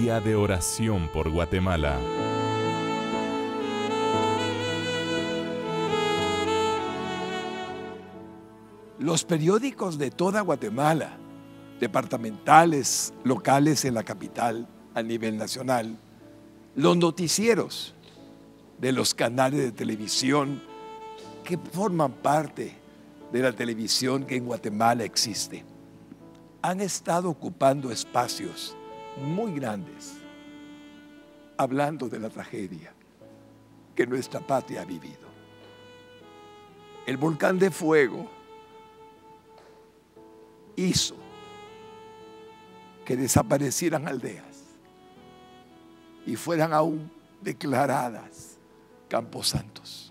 Día de Oración por Guatemala. Los periódicos de toda Guatemala, departamentales, locales en la capital, a nivel nacional, los noticieros de los canales de televisión que forman parte de la televisión que en Guatemala existe, han estado ocupando espacios muy grandes, hablando de la tragedia que nuestra patria ha vivido. El volcán de fuego hizo que desaparecieran aldeas y fueran aún declaradas camposantos.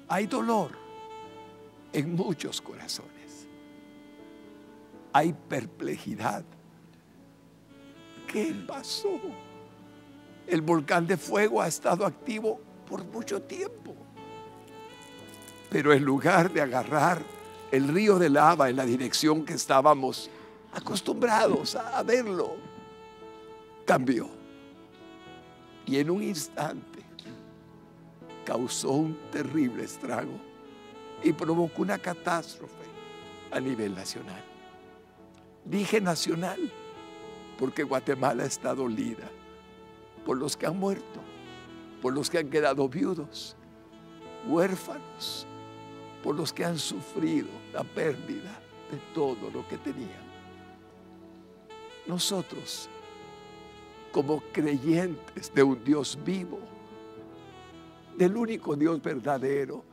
Hay dolor en muchos corazones. Hay perplejidad. ¿Qué pasó? El volcán de fuego ha estado activo por mucho tiempo, pero en lugar de agarrar el río de lava en la dirección que estábamos acostumbrados a verlo, cambió. Y en un instante causó un terrible estrago y provocó una catástrofe a nivel nacional. Dije nacional porque Guatemala está dolida por los que han muerto, por los que han quedado viudos, huérfanos, por los que han sufrido la pérdida de todo lo que tenían. Nosotros, como creyentes de un Dios vivo, del único Dios verdadero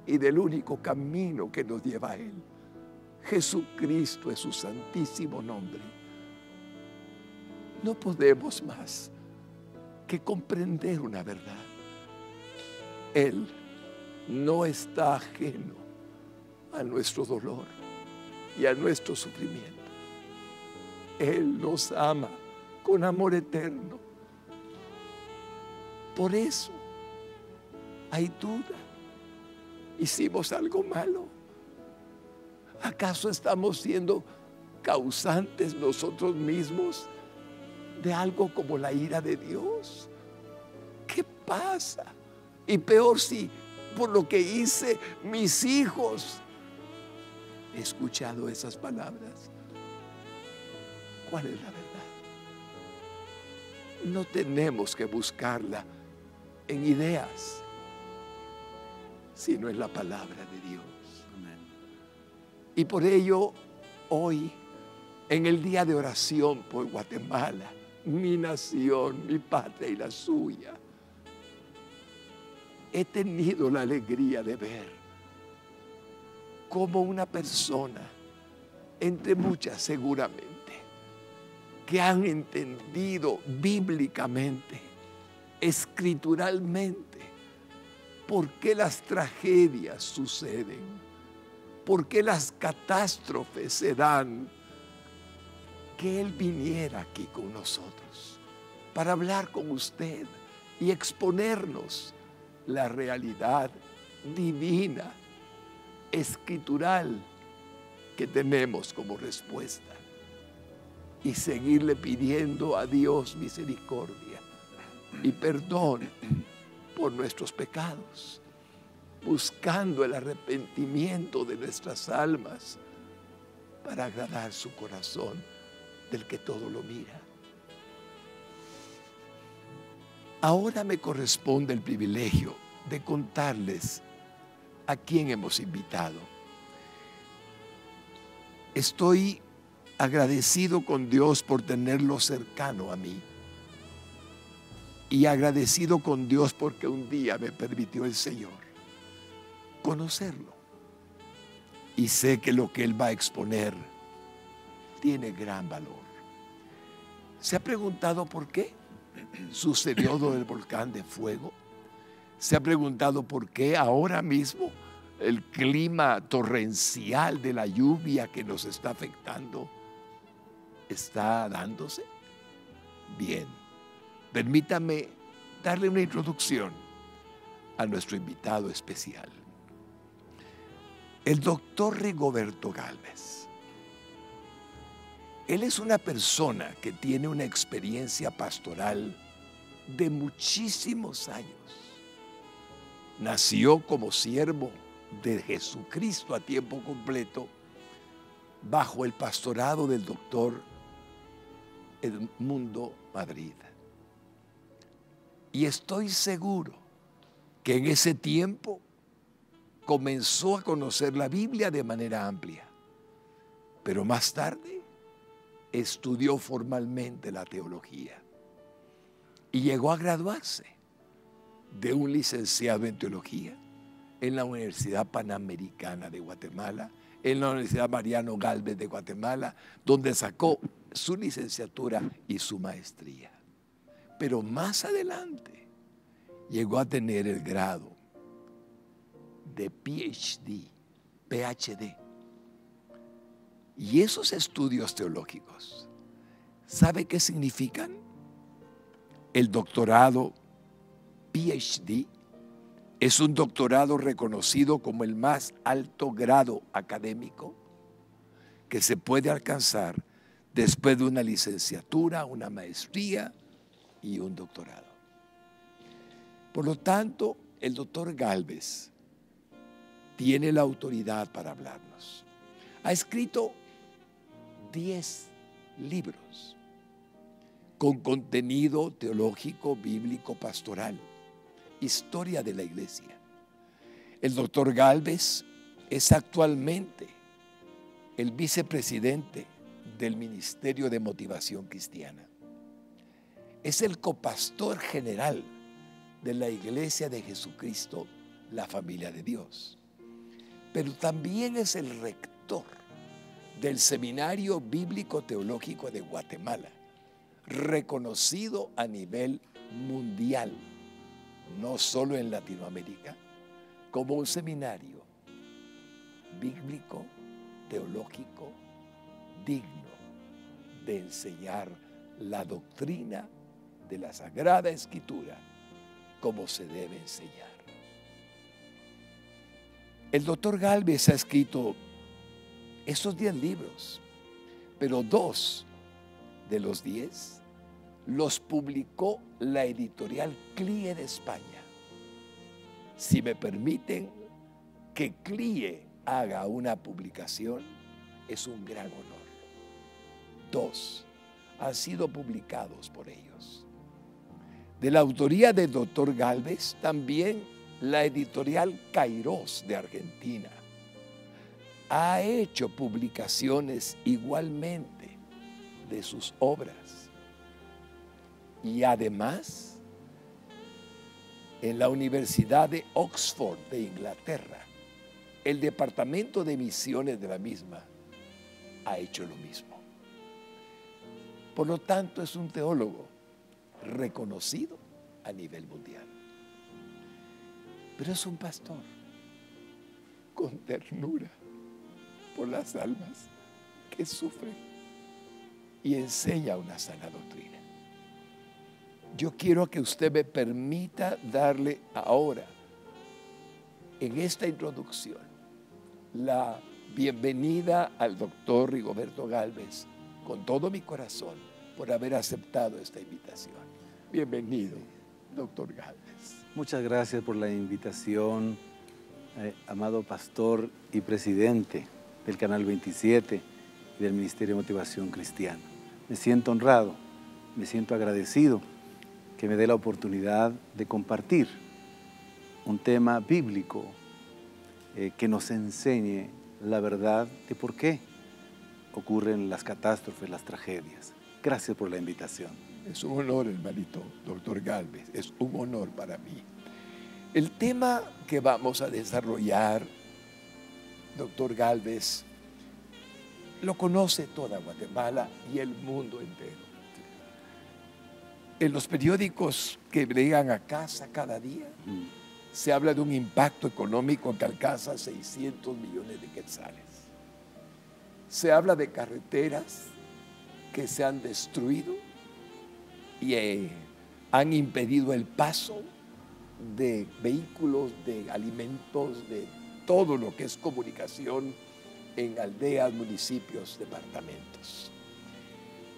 y del único camino que nos lleva a Él, Jesucristo es su santísimo nombre, no podemos más que comprender una verdad. Él no está ajeno a nuestro dolor y a nuestro sufrimiento. Él nos ama con amor eterno. Por eso hay duda. ¿Hicimos algo malo? ¿Acaso estamos siendo causantes nosotros mismos de algo como la ira de Dios? ¿Qué pasa? Y peor si por lo que hice mis hijos. He escuchado esas palabras. ¿Cuál es la verdad? No tenemos que buscarla en ideas, sino en la palabra de Dios. Amén. Y por ello, hoy, en el día de oración por Guatemala, mi nación, mi patria y la suya, he tenido la alegría de ver cómo una persona, entre muchas seguramente, que han entendido bíblicamente, escrituralmente, por qué las tragedias suceden, por qué las catástrofes se dan, que Él viniera aquí con nosotros para hablar con usted y exponernos la realidad divina, escritural que tenemos como respuesta, y seguirle pidiendo a Dios misericordia y perdón por nuestros pecados, buscando el arrepentimiento de nuestras almas para agradar su corazón del que todo lo mira. Ahora me corresponde el privilegio de contarles a quién hemos invitado. Estoy agradecido con Dios por tenerlo cercano a mí y agradecido con Dios porque un día me permitió el Señor conocerlo, y sé que lo que Él va a exponer tiene gran valor. ¿Se ha preguntado por qué sucedió lo del volcán de fuego? ¿Se ha preguntado por qué ahora mismo el clima torrencial de la lluvia que nos está afectando está dándose? Bien, permítame darle una introducción a nuestro invitado especial. El doctor Rigoberto Gálvez Él es una persona que tiene una experiencia pastoral de muchísimos años. Nació como siervo de Jesucristo a tiempo completo bajo el pastorado del doctor Edmundo Madrid. Y estoy seguro que en ese tiempo comenzó a conocer la Biblia de manera amplia, pero más tarde estudió formalmente la teología y llegó a graduarse de un licenciado en teología en la Universidad Panamericana de Guatemala, en la Universidad Mariano Gálvez de Guatemala, donde sacó su licenciatura y su maestría. Pero más adelante llegó a tener el grado de PhD. Y esos estudios teológicos, ¿sabe qué significan? El doctorado PhD es un doctorado reconocido como el más alto grado académico que se puede alcanzar después de una licenciatura, una maestría y un doctorado. Por lo tanto, el doctor Gálvez tiene la autoridad para hablarnos. Ha escrito 10 libros con contenido teológico, bíblico, pastoral, historia de la iglesia. El doctor Gálvez es actualmente el vicepresidente del Ministerio de Motivación Cristiana. Es el copastor general de la Iglesia de Jesucristo, la Familia de Dios. Pero también es el rector del Seminario Bíblico Teológico de Guatemala, reconocido a nivel mundial, no solo en Latinoamérica, como un seminario bíblico, teológico, digno de enseñar la doctrina de la Sagrada Escritura como se debe enseñar. El doctor Gálvez ha escrito esos 10 libros, pero 2 de los 10 los publicó la editorial CLIE de España. Si me permiten que CLIE haga una publicación, es un gran honor. 2 han sido publicados por ellos. De la autoría del doctor Gálvez, también la editorial Kairos de Argentina ha hecho publicaciones igualmente de sus obras. Y además, en la Universidad de Oxford de Inglaterra, el departamento de misiones de la misma ha hecho lo mismo. Por lo tanto, es un teólogo reconocido a nivel mundial. Pero es un pastor con ternura por las almas que sufren y enseña una sana doctrina. Yo quiero que usted me permita darle ahora, en esta introducción, la bienvenida al doctor Rigoberto Gálvez, con todo mi corazón, por haber aceptado esta invitación. Bienvenido, doctor Gálvez. Muchas gracias por la invitación, amado pastor y presidente del Canal 27 y del Ministerio de Motivación Cristiana. Me siento honrado, me siento agradecido que me dé la oportunidad de compartir un tema bíblico que nos enseñe la verdad de por qué ocurren las catástrofes, las tragedias. Gracias por la invitación. Es un honor, hermanito, doctor Gálvez, es un honor para mí. El tema que vamos a desarrollar, doctor Gálvez, lo conoce toda Guatemala y el mundo entero. En los periódicos que llegan a casa cada día, se habla de un impacto económico que alcanza 600 millones de quetzales. Se habla de carreteras que se han destruido y han impedido el paso de vehículos, de alimentos, de todo lo que es comunicación en aldeas, municipios, departamentos.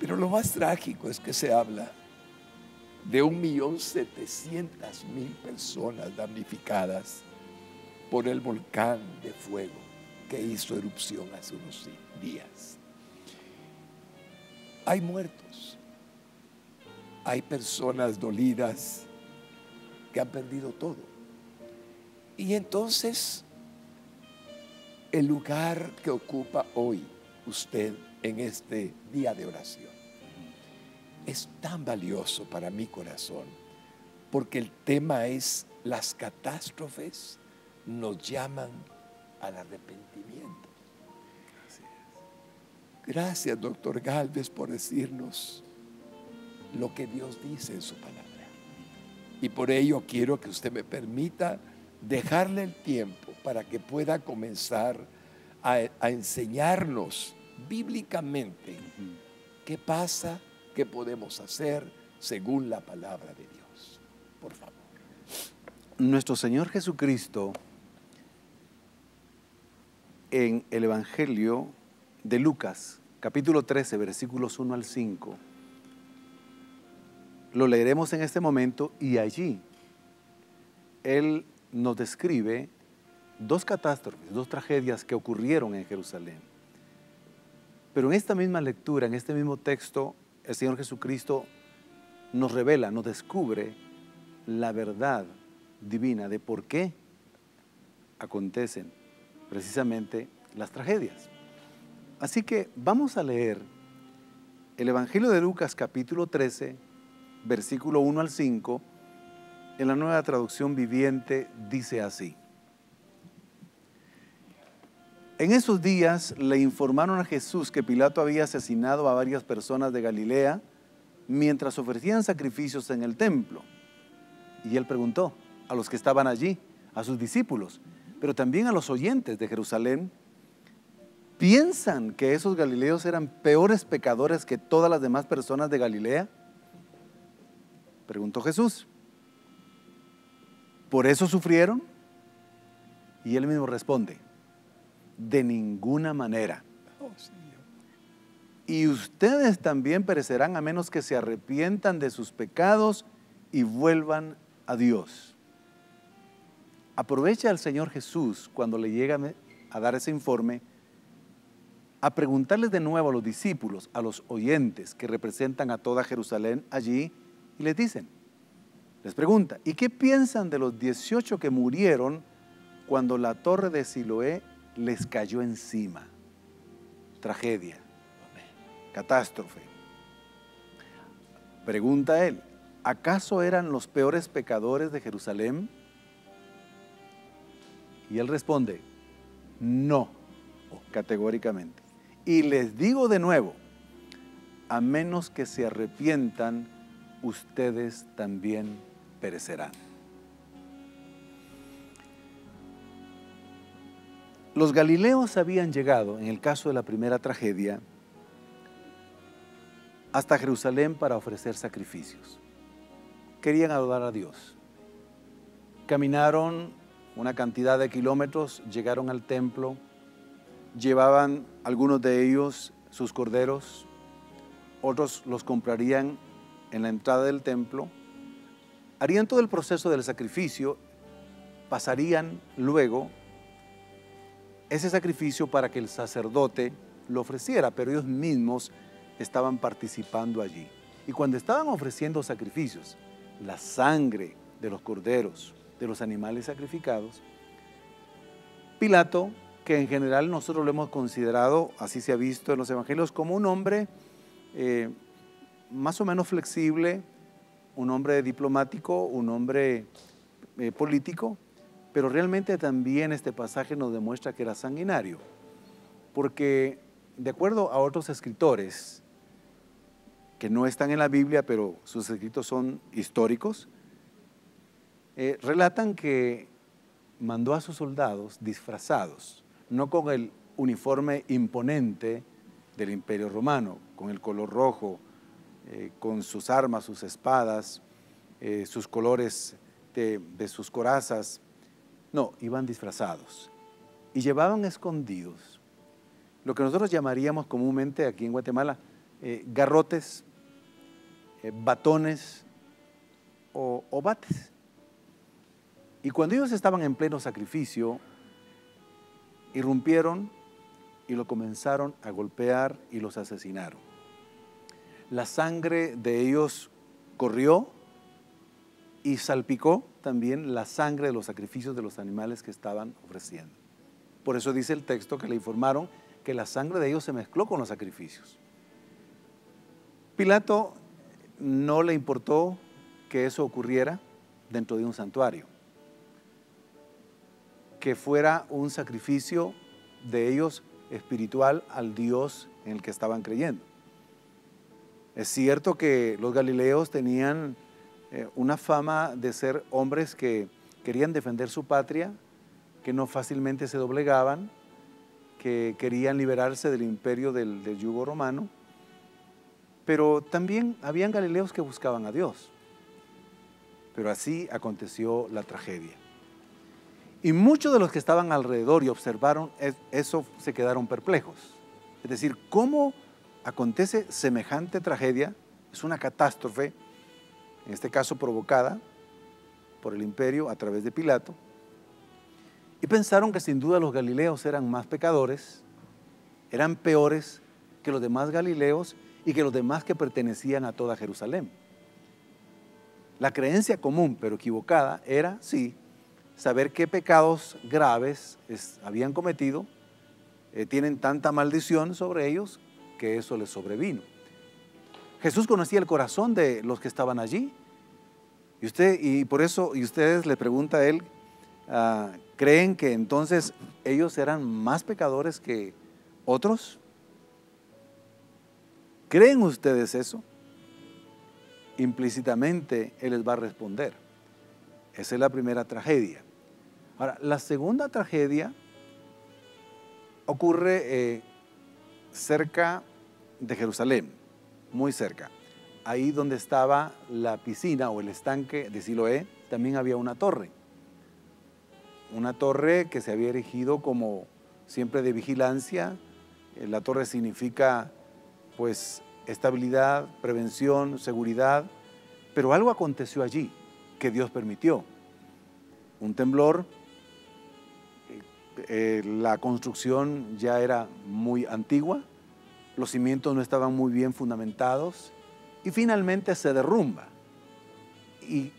Pero lo más trágico es que se habla de 1.700.000 personas damnificadas por el volcán de fuego que hizo erupción hace unos días. Hay muertos, hay personas dolidas que han perdido todo. Y entonces, el lugar que ocupa hoy usted en este día de oración es tan valioso para mi corazón, porque el tema es: las catástrofes nos llaman al arrepentimiento. Gracias, doctor Gálvez, por decirnos lo que Dios dice en su palabra. Y por ello quiero que usted me permita dejarle el tiempo para que pueda comenzar a enseñarnos bíblicamente qué pasa, qué podemos hacer según la palabra de Dios. Por favor. Nuestro Señor Jesucristo, en el Evangelio de Lucas, capítulo 13, versículos 1 al 5, lo leeremos en este momento, y allí Él nos describe dos catástrofes, dos tragedias que ocurrieron en Jerusalén. Pero en esta misma lectura, en este mismo texto, el Señor Jesucristo nos revela, nos descubre la verdad divina de por qué acontecen precisamente las tragedias. Así que vamos a leer el Evangelio de Lucas capítulo 13, versículo 1 al 5, en la Nueva Traducción Viviente dice así: En esos días le informaron a Jesús que Pilato había asesinado a varias personas de Galilea mientras ofrecían sacrificios en el templo. Y él preguntó a los que estaban allí, a sus discípulos, pero también a los oyentes de Jerusalén: ¿piensan que esos galileos eran peores pecadores que todas las demás personas de Galilea? Preguntó Jesús. ¿Por eso sufrieron? Y él mismo responde: de ninguna manera. Y ustedes también perecerán a menos que se arrepientan de sus pecados y vuelvan a Dios. Aprovecha el Señor Jesús cuando le llega a dar ese informe a preguntarles de nuevo a los discípulos, a los oyentes que representan a toda Jerusalén allí, y les pregunta: ¿y qué piensan de los 18 que murieron cuando la torre de Siloé les cayó encima? Tragedia, catástrofe. Pregunta él: ¿acaso eran los peores pecadores de Jerusalén? Y él responde: no, categóricamente. Y les digo de nuevo, a menos que se arrepientan, ustedes también perecerán. Los galileos habían llegado, en el caso de la primera tragedia, hasta Jerusalén para ofrecer sacrificios. Querían adorar a Dios. Caminaron una cantidad de kilómetros, llegaron al templo, llevaban algunos de ellos sus corderos, otros los comprarían en la entrada del templo, harían todo el proceso del sacrificio, pasarían luego ese sacrificio para que el sacerdote lo ofreciera, pero ellos mismos estaban participando allí. Y cuando estaban ofreciendo sacrificios, la sangre de los corderos, de los animales sacrificados, Pilato, que en general nosotros lo hemos considerado, así se ha visto en los evangelios, como un hombre más o menos flexible, un hombre diplomático, un hombre político, pero realmente también este pasaje nos demuestra que era sanguinario, porque de acuerdo a otros escritores que no están en la Biblia, pero sus escritos son históricos, relatan que mandó a sus soldados disfrazados, no con el uniforme imponente del Imperio Romano, con el color rojo, con sus armas, sus espadas, sus colores de sus corazas. No, iban disfrazados y llevaban escondidos lo que nosotros llamaríamos comúnmente aquí en Guatemala garrotes, batones o bates. Y cuando ellos estaban en pleno sacrificio, irrumpieron y lo comenzaron a golpear y los asesinaron. La sangre de ellos corrió y salpicó también la sangre de los sacrificios de los animales que estaban ofreciendo. Por eso dice el texto que le informaron que la sangre de ellos se mezcló con los sacrificios. Pilato no le importó que eso ocurriera dentro de un santuario, que fuera un sacrificio de ellos espiritual al Dios en el que estaban creyendo. Es cierto que los galileos tenían una fama de ser hombres que querían defender su patria, que no fácilmente se doblegaban, que querían liberarse del imperio del yugo romano, pero también habían galileos que buscaban a Dios. Pero así aconteció la tragedia. Y muchos de los que estaban alrededor y observaron eso se quedaron perplejos. Es decir, ¿cómo acontece semejante tragedia? Es una catástrofe, en este caso provocada por el imperio a través de Pilato. Y pensaron que sin duda los galileos eran más pecadores, eran peores que los demás galileos y que los demás que pertenecían a toda Jerusalén. La creencia común, pero equivocada, era, sí, saber qué pecados graves habían cometido, tienen tanta maldición sobre ellos que eso les sobrevino. Jesús conocía el corazón de los que estaban allí, y por eso ustedes le preguntan a él, ¿creen que entonces ellos eran más pecadores que otros? ¿Creen ustedes eso? Implícitamente Él les va a responder. Esa es la primera tragedia. Ahora, la segunda tragedia ocurre cerca de Jerusalén, muy cerca. Ahí donde estaba la piscina o el estanque de Siloé, también había una torre. Una torre que se había erigido como siempre de vigilancia. La torre significa pues estabilidad, prevención, seguridad, pero algo aconteció allí que Dios permitió. Un temblor, la construcción ya era muy antigua, los cimientos no estaban muy bien fundamentados y finalmente se derrumba y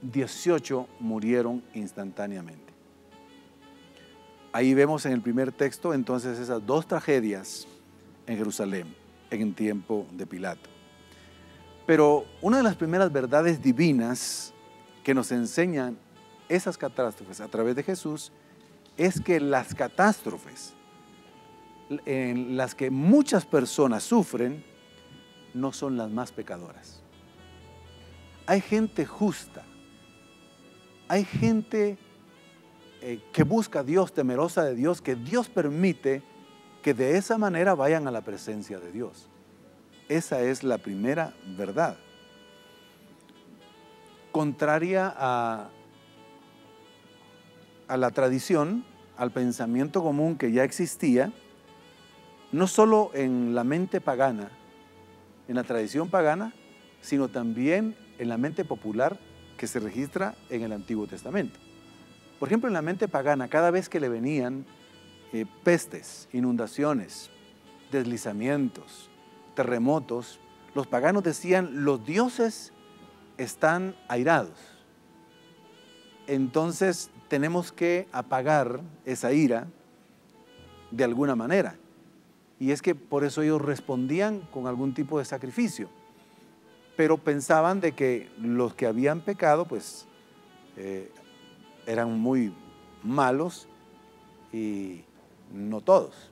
18 murieron instantáneamente. Ahí vemos en el primer texto entonces esas dos tragedias en Jerusalén en tiempo de Pilato. Pero una de las primeras verdades divinas que nos enseñan esas catástrofes a través de Jesús es que las catástrofes en las que muchas personas sufren no son las más pecadoras. Hay gente justa, hay gente que busca a Dios, temerosa de Dios, que Dios permite que de esa manera vayan a la presencia de Dios. Esa es la primera verdad. Contraria a la tradición, al pensamiento común que ya existía, no solo en la mente pagana, en la tradición pagana, sino también en la mente popular que se registra en el Antiguo Testamento. Por ejemplo, en la mente pagana, cada vez que le venían pestes, inundaciones, deslizamientos, terremotos, los paganos decían, los dioses están airados. Entonces tenemos que apagar esa ira de alguna manera. Y es que por eso ellos respondían con algún tipo de sacrificio. Pero pensaban de que los que habían pecado, pues, eran muy malos y no todos,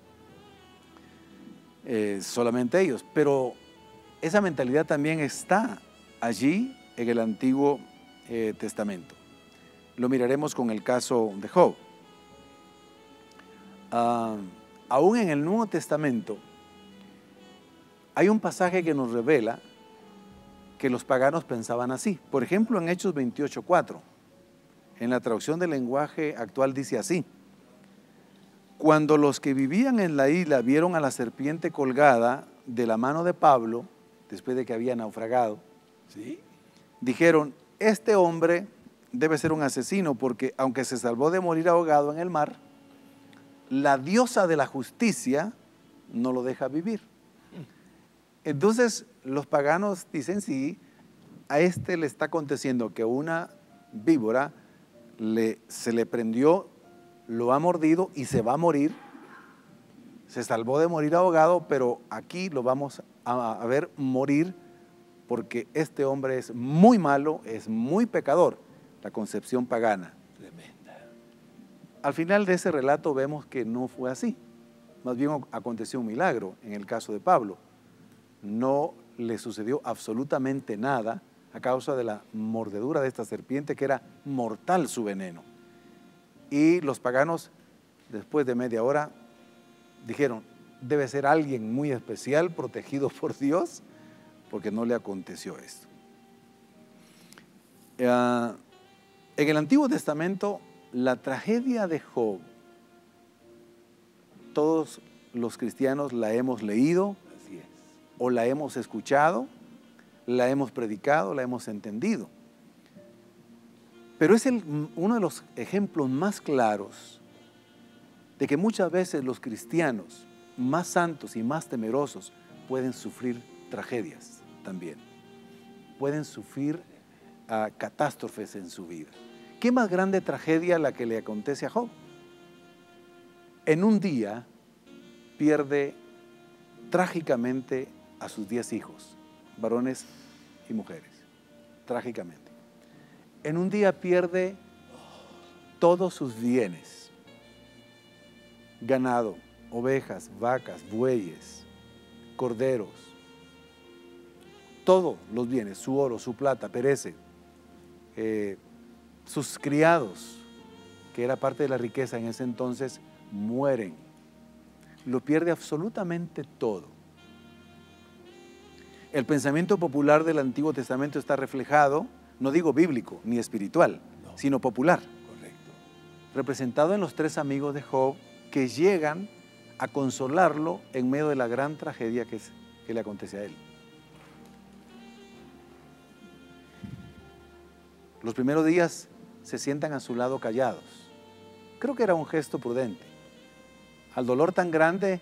solamente ellos. Pero esa mentalidad también está allí en el Antiguo Testamento. Lo miraremos con el caso de Job. Aún en el Nuevo Testamento hay un pasaje que nos revela que los paganos pensaban así. Por ejemplo, en Hechos 28:4, en la traducción del lenguaje actual dice así: cuando los que vivían en la isla vieron a la serpiente colgada de la mano de Pablo, después de que había naufragado, ¿Sí? dijeron, este hombre debe ser un asesino porque aunque se salvó de morir ahogado en el mar, la diosa de la justicia no lo deja vivir. Entonces los paganos dicen, sí, a este le está aconteciendo que una víbora se le prendió, lo ha mordido y se va a morir. Se salvó de morir ahogado, pero aquí lo vamos a ver morir porque este hombre es muy malo, es muy pecador. La concepción pagana. Tremenda. Al final de ese relato vemos que no fue así. Más bien aconteció un milagro en el caso de Pablo. No le sucedió absolutamente nada a causa de la mordedura de esta serpiente, que era mortal su veneno. Y los paganos, después de media hora, dijeron, debe ser alguien muy especial, protegido por Dios, porque no le aconteció esto. En el Antiguo Testamento, la tragedia de Job, todos los cristianos la hemos leído, Así es. o la hemos escuchado, la hemos predicado, la hemos entendido. Pero es uno de los ejemplos más claros de que muchas veces los cristianos más santos y más temerosos pueden sufrir tragedias también. Pueden sufrir catástrofes en su vida. ¿Qué más grande tragedia la que le acontece a Job? En un día pierde trágicamente a sus 10 hijos, varones y mujeres, trágicamente. En un día pierde todos sus bienes, ganado, ovejas, vacas, bueyes, corderos, todos los bienes, su oro, su plata, perece. Sus criados, que era parte de la riqueza en ese entonces, mueren. Lo pierde absolutamente todo. El pensamiento popular del Antiguo Testamento está reflejado, no digo bíblico ni espiritual, No. sino popular, Correcto. representado en los 3 amigos de Job que llegan a consolarlo en medio de la gran tragedia que le acontece a él. Los primeros días se sientan a su lado callados. Creo que era un gesto prudente. Al dolor tan grande,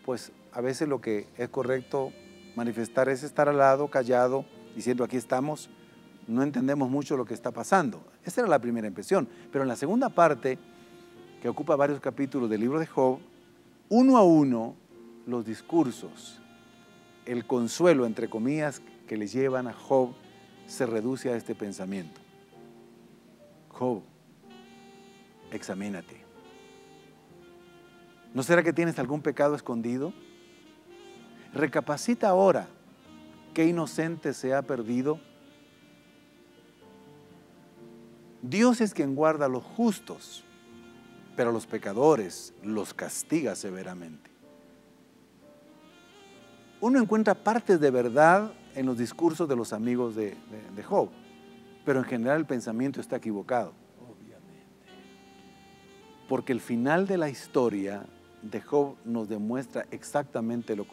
pues a veces lo que es correcto manifestar es estar al lado, callado, diciendo aquí estamos, no entendemos mucho lo que está pasando. Esa era la primera impresión. Pero en la segunda parte, que ocupa varios capítulos del libro de Job, uno a uno los discursos, el consuelo, entre comillas, que le llevan a Job, se reduce a este pensamiento. Job, examínate. ¿No será que tienes algún pecado escondido? Recapacita ahora, ¿qué inocente se ha perdido? Dios es quien guarda a los justos, pero a los pecadores los castiga severamente. Uno encuentra partes de verdad en los discursos de los amigos de Job, pero en general el pensamiento está equivocado. Obviamente. Porque el final de la historia de Job nos demuestra exactamente lo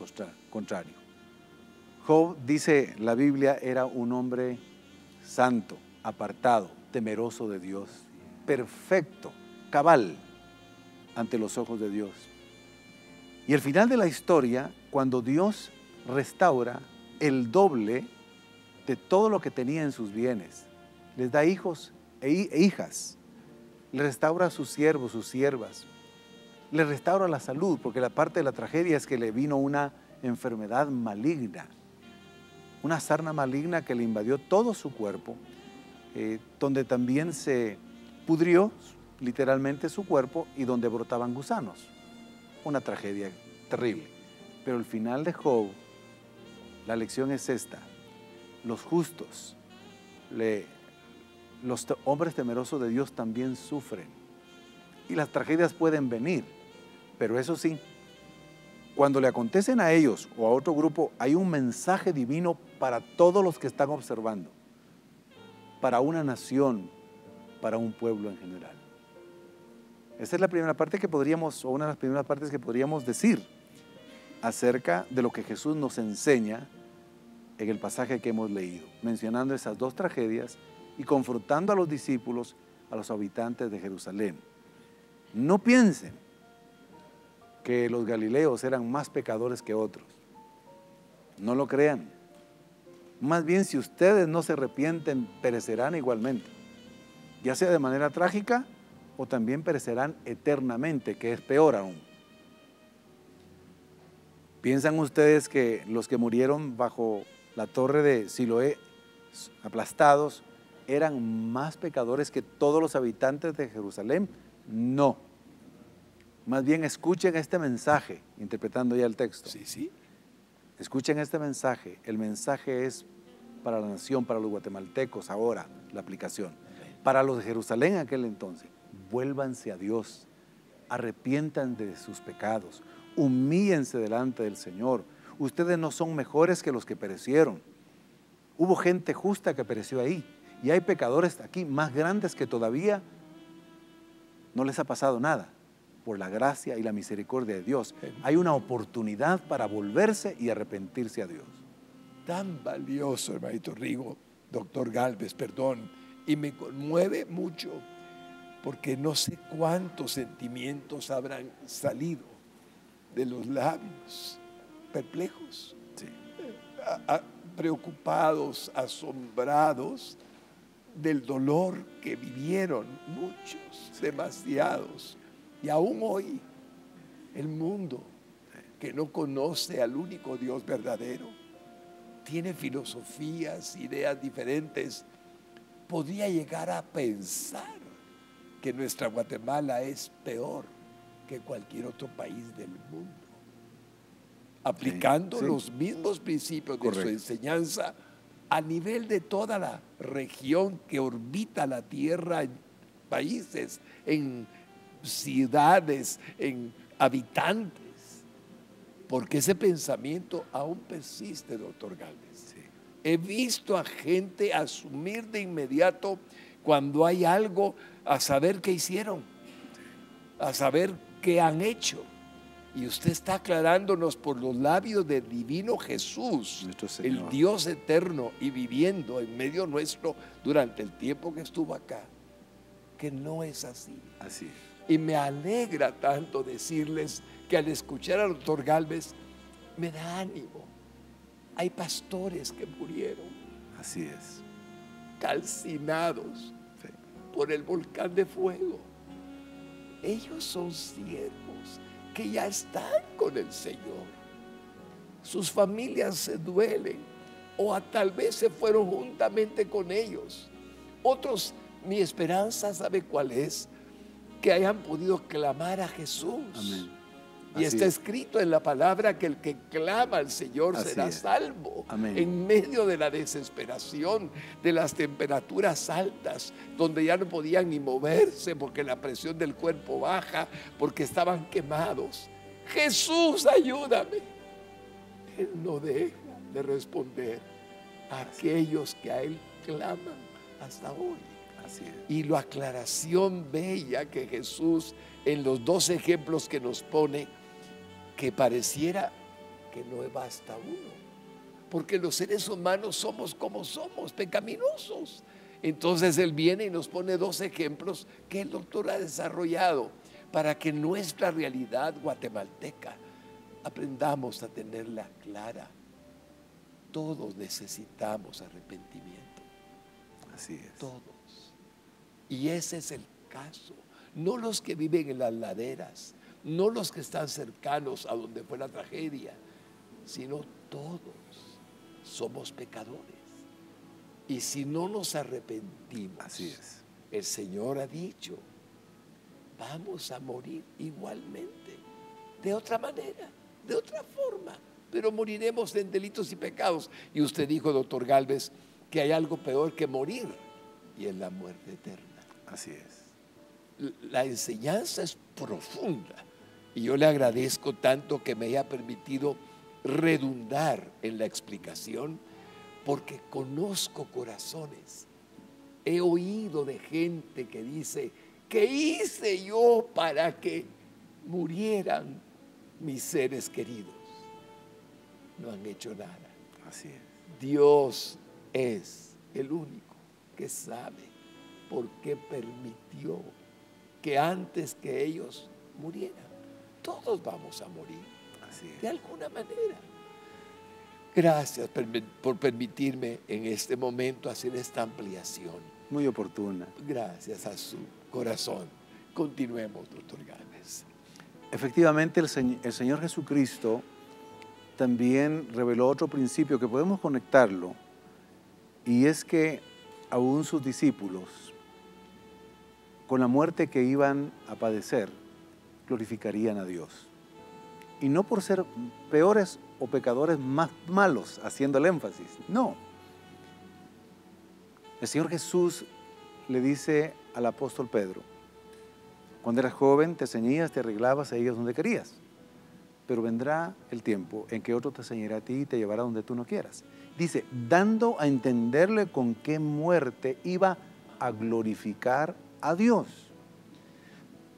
contrario. Job, dice la Biblia, era un hombre santo, apartado, temeroso de Dios, perfecto, cabal ante los ojos de Dios. Y el final de la historia, cuando Dios restaura el doble de todo lo que tenía en sus bienes, les da hijos e hijas, le restaura a sus siervos, sus siervas, le restaura la salud, porque la parte de la tragedia es que le vino una enfermedad maligna, una sarna maligna que le invadió todo su cuerpo, donde también se pudrió literalmente su cuerpo y donde brotaban gusanos. Una tragedia terrible. Pero el final de Job, la lección es esta: los justos, los hombres temerosos de Dios también sufren. Y las tragedias pueden venir, pero eso sí, cuando le acontecen a ellos o a otro grupo, hay un mensaje divino para todos los que están observando, para una nación, para un pueblo en general. Esa es la primera parte que podríamos, o una de las primeras partes que podríamos decir acerca de lo que Jesús nos enseña en el pasaje que hemos leído, mencionando esas dos tragedias y confrontando a los discípulos, a los habitantes de Jerusalén. No piensen que los galileos eran más pecadores que otros. No lo crean. Más bien, si ustedes no se arrepienten, perecerán igualmente, ya sea de manera trágica o también perecerán eternamente, que es peor aún. ¿Piensan ustedes que los que murieron bajo la torre de Siloé, aplastados, eran más pecadores que todos los habitantes de Jerusalén? No. Más bien escuchen este mensaje, interpretando ya el texto. Sí, sí. Escuchen este mensaje. El mensaje es para la nación, para los guatemaltecos ahora, la aplicación. Para los de Jerusalén en aquel entonces, vuélvanse a Dios, arrepientan de sus pecados, humíllense delante del Señor. Ustedes no son mejores que los que perecieron. Hubo gente justa que pereció ahí y hay pecadores aquí más grandes que todavía no les ha pasado nada. Por la gracia y la misericordia de Dios, hay una oportunidad para volverse y arrepentirse a Dios. Tan valioso, hermanito Rigo, doctor Gálvez, perdón, y me conmueve mucho porque no sé cuántos sentimientos habrán salido de los labios, perplejos, Sí. Preocupados, asombrados del dolor que vivieron muchos, demasiados. Y aún hoy, el mundo que no conoce al único Dios verdadero, tiene filosofías, ideas diferentes, podría llegar a pensar que nuestra Guatemala es peor que cualquier otro país del mundo, aplicando Sí. los mismos principios de su Correcto. enseñanza a nivel de toda la región que orbita la tierra, en países, en ciudades, en habitantes, porque ese pensamiento aún persiste, doctor Gálvez. Sí. He visto a gente asumir de inmediato cuando hay algo, a saber qué hicieron, a saber qué han hecho. Y usted está aclarándonos por los labios del divino Jesús, Nuestro Señor. el Dios eterno y viviendo en medio nuestro durante el tiempo que estuvo acá, que no es así. Así es. Y me alegra tanto decirles que al escuchar al doctor Gálvez me da ánimo. Hay pastores que murieron Así es. calcinados Sí. por el volcán de fuego. Ellos son siervos que ya están con el Señor. Sus familias se duelen o tal vez se fueron juntamente con ellos. Otros, mi esperanza, ¿sabe cuál es? Que hayan podido clamar a Jesús. Amén. Y Así está es. escrito en la palabra que el que clama al Señor Así será es. salvo. Amén. En medio de la desesperación, de las temperaturas altas, donde ya no podían ni moverse porque la presión del cuerpo baja, porque estaban quemados. Jesús, ayúdame. Él no deja de responder a aquellos que a Él claman hasta hoy. Así es. Y la aclaración bella que Jesús en los dos ejemplos que nos pone, que pareciera que no basta uno, porque los seres humanos somos como somos, pecaminosos. Entonces Él viene y nos pone dos ejemplos que el doctor ha desarrollado para que nuestra realidad guatemalteca aprendamos a tenerla clara. Todos necesitamos arrepentimiento, Así es. todos. Y ese es el caso. No los que viven en las laderas, no los que están cercanos a donde fue la tragedia, sino todos somos pecadores. Y si no nos arrepentimos, Así es. el Señor ha dicho, vamos a morir igualmente, de otra manera, de otra forma, pero moriremos en delitos y pecados. Y usted dijo, doctor Gálvez, que hay algo peor que morir, y es la muerte eterna. Así es. La enseñanza es profunda y yo le agradezco tanto que me haya permitido redundar en la explicación, porque conozco corazones. He oído de gente que dice, ¿qué hice yo para que murieran mis seres queridos? no han hecho nada. Así es. Dios es el único que sabe por qué permitió que antes que ellos murieran, todos vamos a morir, Así es. de alguna manera. Gracias por permitirme en este momento hacer esta ampliación. Muy oportuna. Gracias a su corazón. Continuemos, doctor Gámez. Efectivamente, el Señor Jesucristo también reveló otro principio que podemos conectarlo, y es que aún sus discípulos, con la muerte que iban a padecer, glorificarían a Dios. Y no por ser peores o pecadores más malos, haciendo el énfasis, no. El Señor Jesús le dice al apóstol Pedro: cuando eras joven te ceñías, te arreglabas e ibas donde querías, pero vendrá el tiempo en que otro te ceñirá a ti y te llevará donde tú no quieras. Dice, dando a entenderle con qué muerte iba a glorificar a Dios.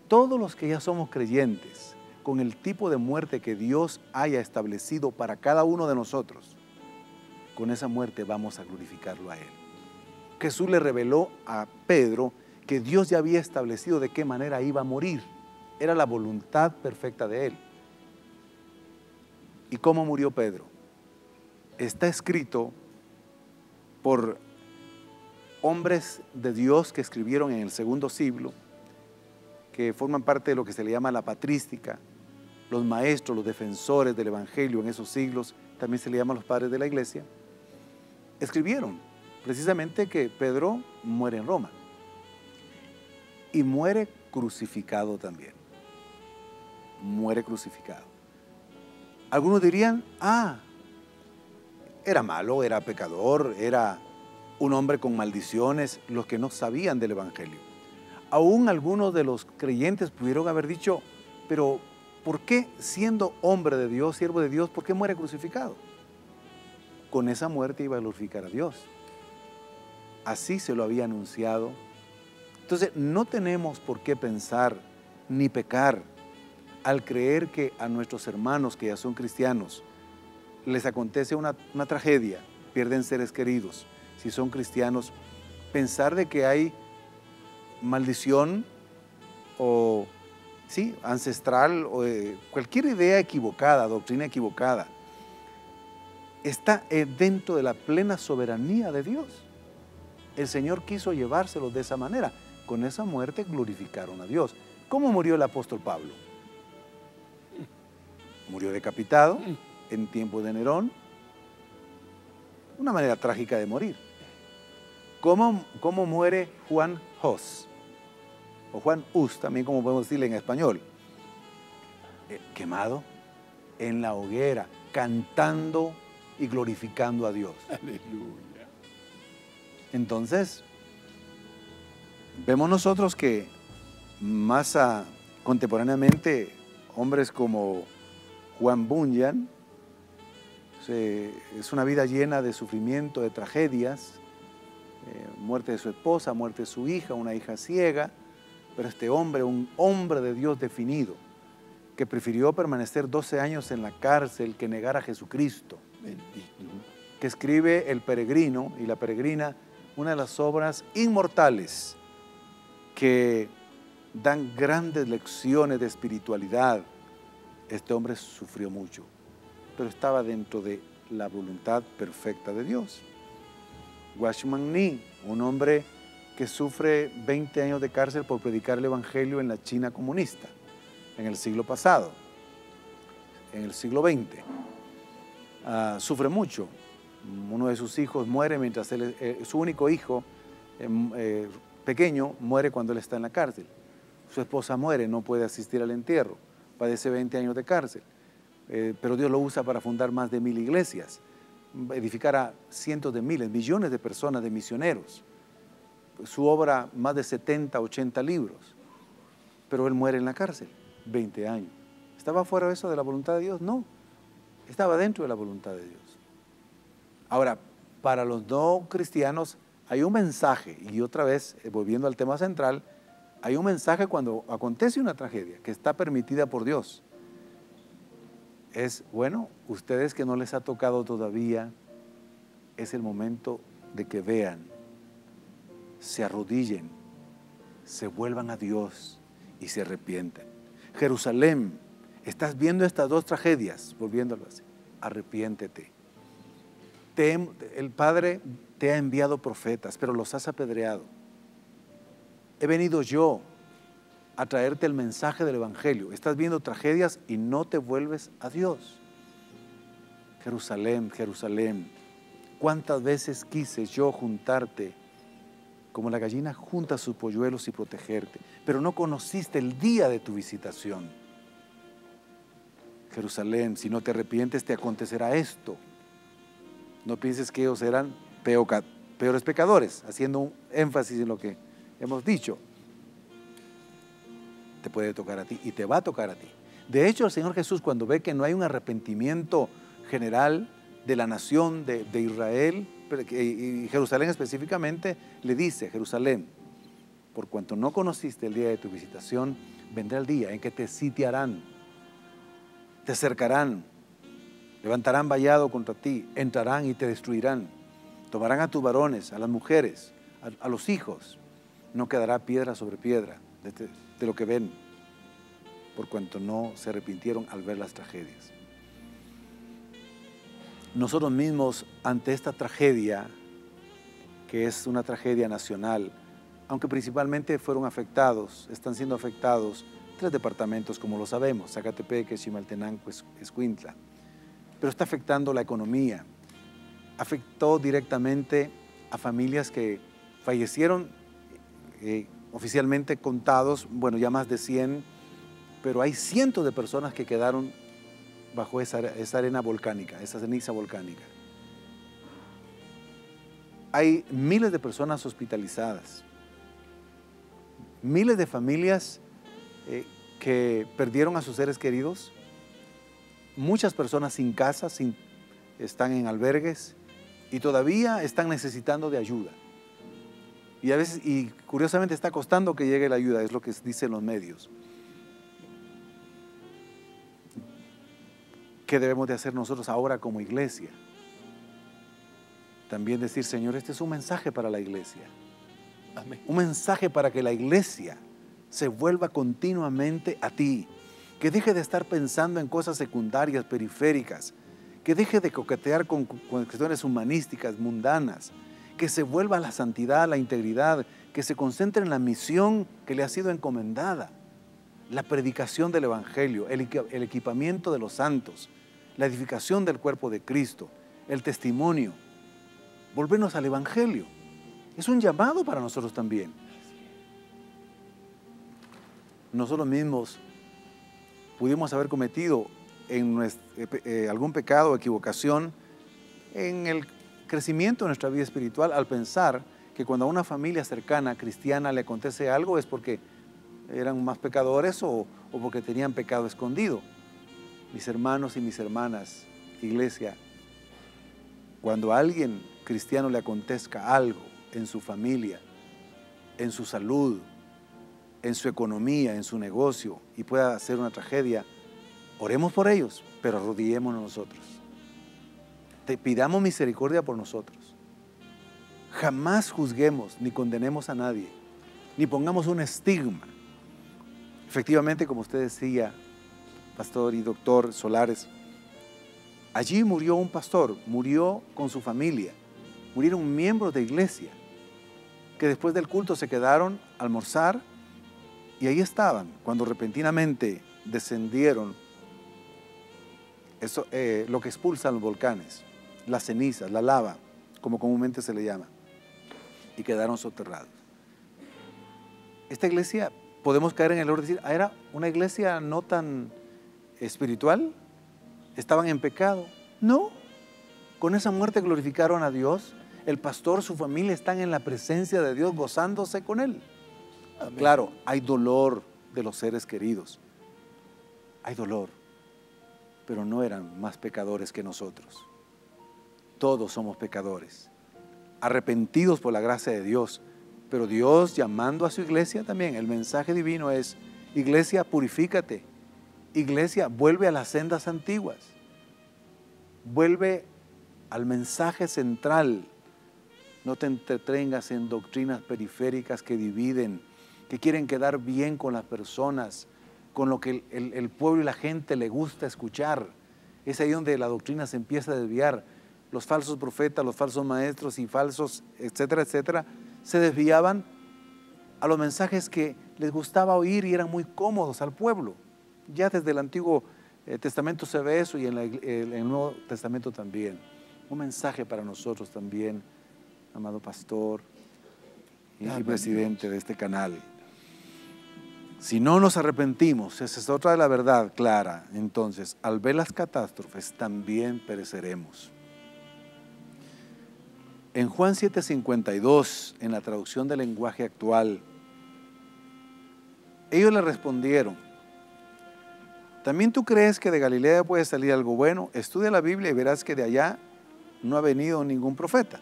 Todos los que ya somos creyentes, con el tipo de muerte que Dios haya establecido para cada uno de nosotros, con esa muerte vamos a glorificarlo a Él. Jesús le reveló a Pedro que Dios ya había establecido de qué manera iba a morir. Era la voluntad perfecta de Él. ¿Y cómo murió Pedro? Está escrito por hombres de Dios que escribieron en el segundo siglo, que forman parte de lo que se le llama la patrística. Los maestros, los defensores del Evangelio en esos siglos, también se le llama los padres de la iglesia, escribieron precisamente que Pedro muere en Roma y muere crucificado también. Muere crucificado. Algunos dirían, era malo, era pecador, era un hombre con maldiciones, los que no sabían del Evangelio. Aún algunos de los creyentes pudieron haber dicho, pero ¿por qué siendo hombre de Dios, siervo de Dios, por qué muere crucificado? Con esa muerte iba a glorificar a Dios. Así se lo había anunciado. Entonces no tenemos por qué pensar ni pecar al creer que a nuestros hermanos que ya son cristianos les acontece una tragedia, pierden seres queridos. Si son cristianos, pensar de que hay maldición o ancestral o cualquier idea equivocada, doctrina equivocada, está dentro de la plena soberanía de Dios. El Señor quiso llevárselos de esa manera. Con esa muerte glorificaron a Dios. ¿Cómo murió el apóstol Pablo? Murió decapitado en tiempo de Nerón. Una manera trágica de morir. ¿Cómo muere Juan Hus? O Juan Hus, también como podemos decirle en español. Quemado en la hoguera, cantando y glorificando a Dios. Aleluya. Entonces, vemos nosotros que más contemporáneamente hombres como Juan Bunyan, es una vida llena de sufrimiento, de tragedias, muerte de su esposa, muerte de su hija, una hija ciega, pero este hombre, un hombre de Dios definido, que prefirió permanecer 12 años en la cárcel que negar a Jesucristo. Bendito. Que escribe El Peregrino y La Peregrina, una de las obras inmortales que dan grandes lecciones de espiritualidad. Este hombre sufrió mucho, pero estaba dentro de la voluntad perfecta de Dios. Watchman Nee, un hombre que sufre 20 años de cárcel por predicar el Evangelio en la China comunista, en el siglo pasado, en el siglo XX. Sufre mucho. Uno de sus hijos muere mientras su único hijo pequeño muere cuando él está en la cárcel. Su esposa muere, no puede asistir al entierro, padece 20 años de cárcel, pero Dios lo usa para fundar más de 1000 iglesias, edificar a cientos de miles, millones de personas, de misioneros. Su obra, más de 70, 80 libros, pero él muere en la cárcel, 20 años. ¿Estaba fuera de eso de la voluntad de Dios? No, estaba dentro de la voluntad de Dios. Ahora, para los no cristianos hay un mensaje, y otra vez, volviendo al tema central, hay un mensaje cuando acontece una tragedia que está permitida por Dios. es, bueno, ustedes que no les ha tocado todavía, es el momento de que vean, se arrodillen, se vuelvan a Dios y se arrepienten. Jerusalén, estás viendo estas dos tragedias, volviéndolo así, arrepiéntete. El Padre te ha enviado profetas, pero los has apedreado. He venido yo a traerte el mensaje del Evangelio. Estás viendo tragedias y no te vuelves a Dios. Jerusalén, Jerusalén, cuántas veces quise yo juntarte como la gallina junta sus polluelos y protegerte, pero no conociste el día de tu visitación. Jerusalén, si no te arrepientes te acontecerá esto. No pienses que ellos eran peores pecadores, haciendo un énfasis en lo que hemos dicho. Te puede tocar a ti y te va a tocar a ti. De hecho, el Señor Jesús, cuando ve que no hay un arrepentimiento general de la nación de Israel, y Jerusalén específicamente, le dice: Jerusalén, por cuanto no conociste el día de tu visitación, vendrá el día en que te sitiarán, te cercarán, levantarán vallado contra ti, entrarán y te destruirán, tomarán a tus varones, a las mujeres, a los hijos. No quedará piedra sobre piedra de lo que ven, por cuanto no se arrepintieron al ver las tragedias. Nosotros mismos, ante esta tragedia, que es una tragedia nacional, aunque principalmente están siendo afectados 3 departamentos, como lo sabemos: Zacatepeque, Chimaltenango, Escuintla. Pero está afectando la economía. Afectó directamente a familias que fallecieron, oficialmente contados, bueno, ya más de 100, pero hay cientos de personas que quedaron bajo esa arena volcánica, esa ceniza volcánica. Hay miles de personas hospitalizadas, miles de familias que perdieron a sus seres queridos, muchas personas sin casa, están en albergues y todavía están necesitando de ayuda. Y a veces, y curiosamente, está costando que llegue la ayuda, es lo que dicen los medios. ¿Qué debemos de hacer nosotros ahora como iglesia? También decir: Señor, este es un mensaje para la iglesia. Amén. Un mensaje para que la iglesia se vuelva continuamente a ti. Que deje de estar pensando en cosas secundarias, periféricas. Que deje de coquetear con cuestiones humanísticas, mundanas. Que se vuelva a la santidad, a la integridad. Que se concentre en la misión que le ha sido encomendada. La predicación del Evangelio, el equipamiento de los santos, la edificación del cuerpo de Cristo, el testimonio. Volvernos al Evangelio. Es un llamado para nosotros también. Nosotros mismos pudimos haber cometido algún pecado o equivocación en el crecimiento de nuestra vida espiritual al pensar que cuando a una familia cercana cristiana le acontece algo es porque eran más pecadores o porque tenían pecado escondido. Mis hermanos y mis hermanas, iglesia, cuando a alguien cristiano le acontezca algo en su familia, en su salud, en su economía, en su negocio, y pueda ser una tragedia, oremos por ellos, pero arrodillémonos nosotros. Te pidamos misericordia por nosotros. Jamás juzguemos ni condenemos a nadie, ni pongamos un estigma. Efectivamente, como usted decía, pastor y doctor Solares, allí murió un pastor, murió con su familia, murieron miembros de iglesia, que después del culto se quedaron a almorzar y ahí estaban, cuando repentinamente descendieron lo que expulsan los volcanes, las cenizas, la lava, como comúnmente se le llama, y quedaron soterrados. Esta iglesia, podemos caer en el error de decir: era una iglesia no tan espiritual, estaban en pecado. No, con esa muerte glorificaron a Dios. El pastor, su familia están en la presencia de Dios gozándose con él. Amén. Claro, hay dolor de los seres queridos, hay dolor, pero no eran más pecadores que nosotros. Todos somos pecadores, arrepentidos por la gracia de Dios, pero Dios llamando a su iglesia también. El mensaje divino es: iglesia, purifícate, Iglesia, vuelve a las sendas antiguas. Vuelve al mensaje central. No te entretengas en doctrinas periféricas que dividen, que quieren quedar bien con las personas, con lo que el pueblo y la gente le gusta escuchar. Es ahí donde la doctrina se empieza a desviar. Los falsos profetas, los falsos maestros y falsos, etcétera, etcétera, se desviaban a los mensajes que les gustaba oír y eran muy cómodos al pueblo. Ya desde el Antiguo Testamento se ve eso y en el Nuevo Testamento también. Un mensaje para nosotros también, amado pastor y presidente de este canal. Si no nos arrepentimos, esa es otra de la verdad clara, entonces al ver las catástrofes también pereceremos. En Juan 7:52, en la traducción del lenguaje actual, ellos le respondieron: ¿también tú crees que de Galilea puede salir algo bueno? Estudia la Biblia y verás que de allá no ha venido ningún profeta.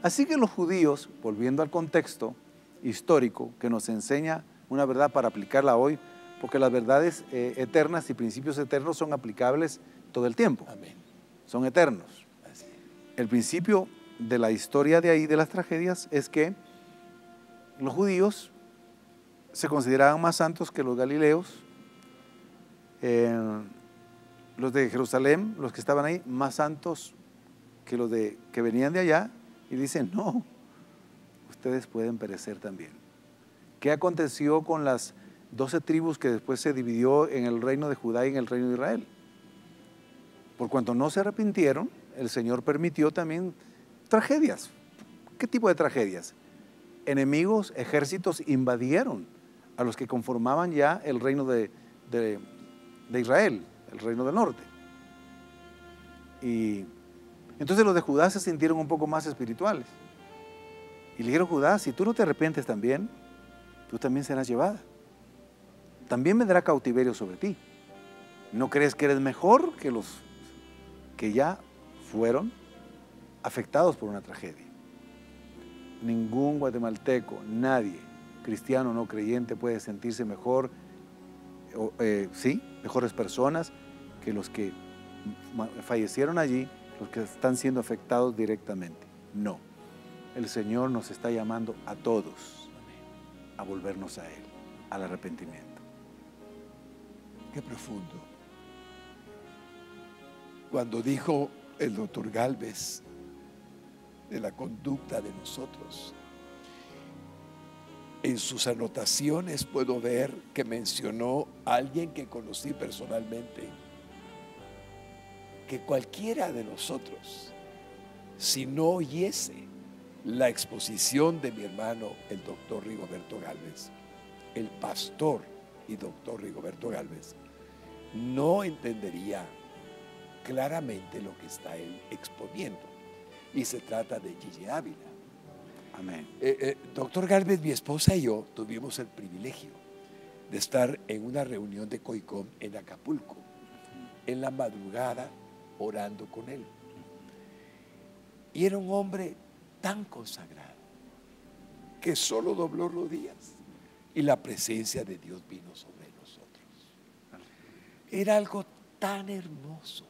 Así que los judíos, volviendo al contexto histórico que nos enseña una verdad para aplicarla hoy, porque las verdades eternas y principios eternos son aplicables todo el tiempo. Amén. Son eternos. Así. El principio de la historia de ahí, de las tragedias, es que los judíos se consideraban más santos que los galileos, los de Jerusalén, los que estaban ahí, más santos que los que venían de allá, y dicen: no, ustedes pueden perecer también. ¿Qué aconteció con las 12 tribus que después se dividió en el reino de Judá y en el reino de Israel? Por cuanto no se arrepintieron, el Señor permitió también tragedias. ¿Qué tipo de tragedias? Enemigos, ejércitos invadieron a los que conformaban ya el reino de Israel, el reino del norte. Y entonces los de Judá se sintieron un poco más espirituales. Y le dijeron: Judá, si tú no te arrepientes también, tú también serás llevada. También vendrá cautiverio sobre ti. ¿No crees que eres mejor que los que ya fueron afectados por una tragedia? Ningún guatemalteco, nadie, cristiano o no creyente, puede sentirse mejor, sí, mejores personas que los que fallecieron allí, los que están siendo afectados directamente. No, el Señor nos está llamando a todos a volvernos a Él, al arrepentimiento. Qué profundo. Cuando dijo el doctor Gálvez de la conducta de nosotros, en sus anotaciones puedo ver que mencionó a alguien que conocí personalmente, que cualquiera de nosotros, si no oyese la exposición de mi hermano, el doctor Rigoberto Gálvez, el pastor y doctor Rigoberto Gálvez, no entendería claramente lo que está él exponiendo. Y se trata de Gigi Ávila. Amén. Doctor Gálvez, mi esposa y yo tuvimos el privilegio de estar en una reunión de COICOM en Acapulco, en la madrugada, orando con él. Y era un hombre tan consagrado que solo dobló rodillas y la presencia de Dios vino sobre nosotros. Era algo tan hermoso,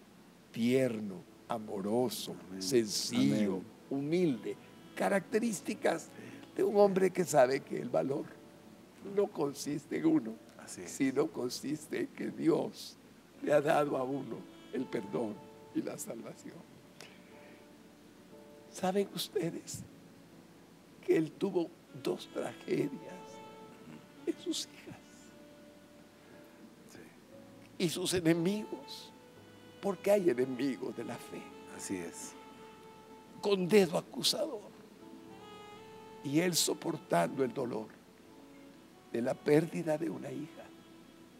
tierno, amoroso, amén, sencillo, amén, humilde, características de un hombre que sabe que el valor no consiste en uno, sino consiste en que Dios le ha dado a uno el perdón y la salvación. ¿Saben ustedes que él tuvo 2 tragedias en sus hijas? Sí. Y sus enemigos, porque hay enemigos de la fe. Así es. Con dedo acusador. Y él soportando el dolor de la pérdida de una hija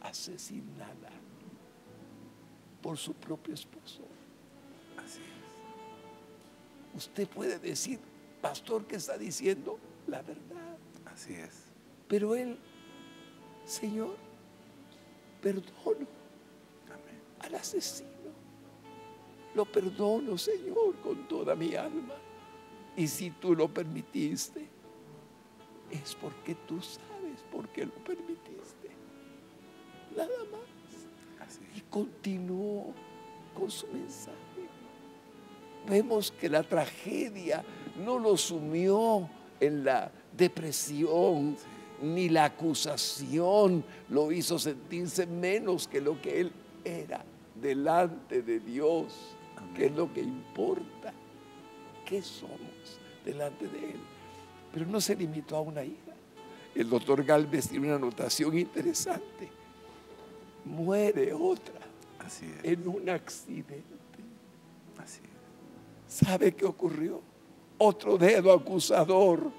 asesinada por su propio esposo. Así es. Usted puede decir: pastor, ¿qué está diciendo? La verdad. Así es. Pero él: Señor, perdono al asesino. Lo perdono, Señor, con toda mi alma. Y si tú lo permitiste, es porque tú sabes por qué lo permitiste. Nada más. y continuó con su mensaje. Vemos que la tragedia no lo sumió en la depresión, ni la acusación lo hizo sentirse menos que lo que él era delante de Dios. Amén. Que es lo que importa, qué somos delante de él. Pero no se limitó a una hija. El doctor Gálvez tiene una anotación interesante. Muere otra. Así es. En un accidente. Así es. ¿Sabe qué ocurrió? Otro dedo acusador.